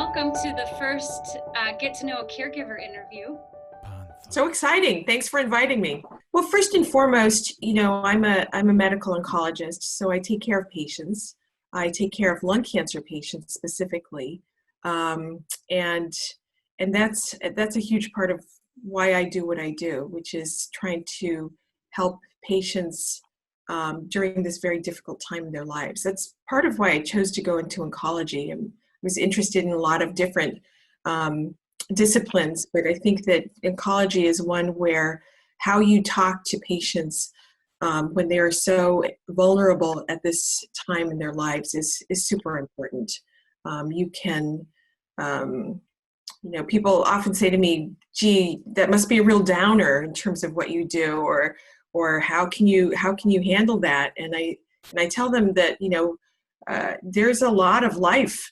welcome to the first Get to Know a Caregiver interview. So exciting. Thanks for inviting me. Well, first and foremost, I'm a medical oncologist, so I take care of patients. I take care of lung cancer patients specifically. And that's a huge part of why I do what I do, which is trying to help patients during this very difficult time in their lives. That's part of why I chose to go into oncology. I was interested in a lot of different disciplines, but I think that oncology is one where how you talk to patients when they are so vulnerable at this time in their lives is super important. You can, people often say to me, gee, that must be a real downer in terms of what you do, or how can you handle that? And I tell them that, there's a lot of life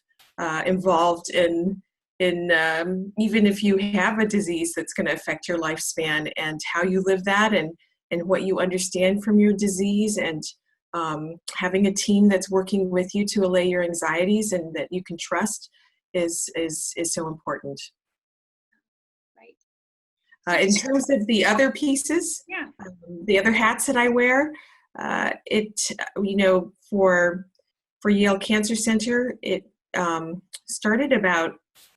involved in even if you have a disease that's going to affect your lifespan, and how you live that, and what you understand from your disease, and having a team that's working with you to allay your anxieties and that you can trust is so important. Right. In terms of the other pieces, Yeah. The other hats that I wear, for Yale Cancer Center, it started about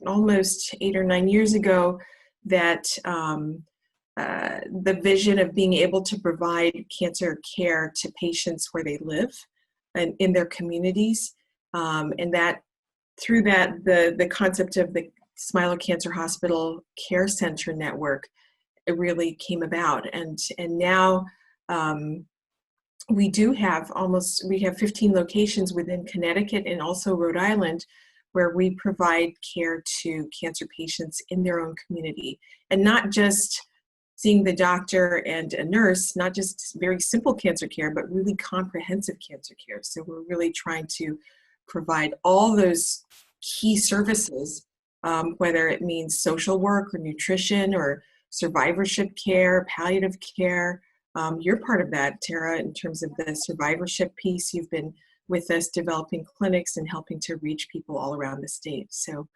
almost 8 or 9 years ago, that the vision of being able to provide cancer care to patients where they live and in their communities, and that through that the concept of the Smilow Cancer Hospital Care Center Network, it really came about, and now we have 15 locations within Connecticut and also Rhode Island, where we provide care to cancer patients in their own community, and not just seeing the doctor and a nurse, not just very simple cancer care, but really comprehensive cancer care. So we're really trying to provide all those key services, whether it means social work or nutrition or survivorship care, palliative care. You're part of that, Tara, in terms of the survivorship piece. You've been with us developing clinics and helping to reach people all around the state. So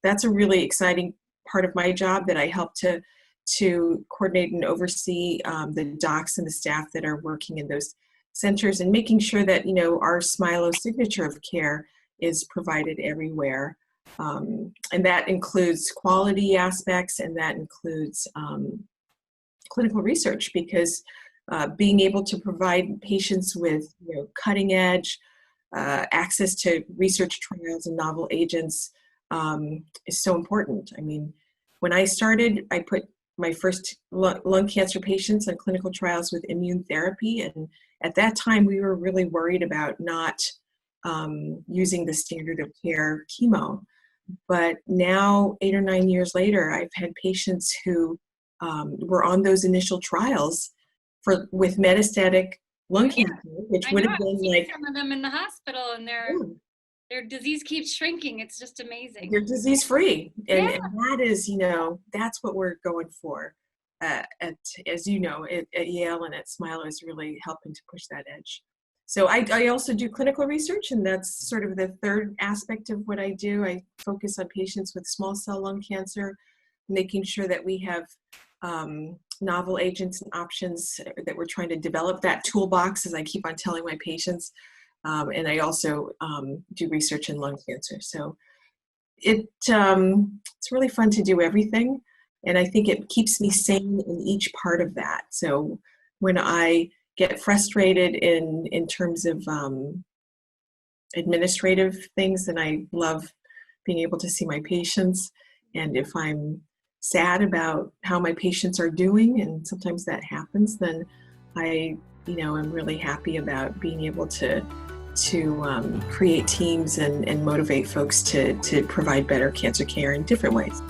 that's a really exciting part of my job, that I help to coordinate and oversee the docs and the staff that are working in those centers, and making sure that, our Smilow signature of care is provided everywhere. And that includes quality aspects, and that includes clinical research, because being able to provide patients with cutting edge access to research trials and novel agents is so important. I mean, when I started, I put my first lung cancer patients on clinical trials with immune therapy, and at that time we were really worried about not using the standard of care chemo. But now, 8 or 9 years later, I've had patients who were on those initial trials with metastatic lung cancer, which would have been like some of them in the hospital, and their disease keeps shrinking. It's just amazing. They're disease free, and that is, that's what we're going for. As you know, at Yale and at Smilow, is really helping to push that edge. So I also do clinical research, and that's sort of the third aspect of what I do. I focus on patients with small cell lung cancer, making sure that we have novel agents and options, that we're trying to develop that toolbox, as I keep on telling my patients. And I also do research in lung cancer. So it's really fun to do everything. And I think it keeps me sane in each part of that. So when I get frustrated in terms of administrative things, then I love being able to see my patients. And if I'm sad about how my patients are doing, and sometimes that happens, then I, am really happy about being able to create teams and motivate folks to provide better cancer care in different ways.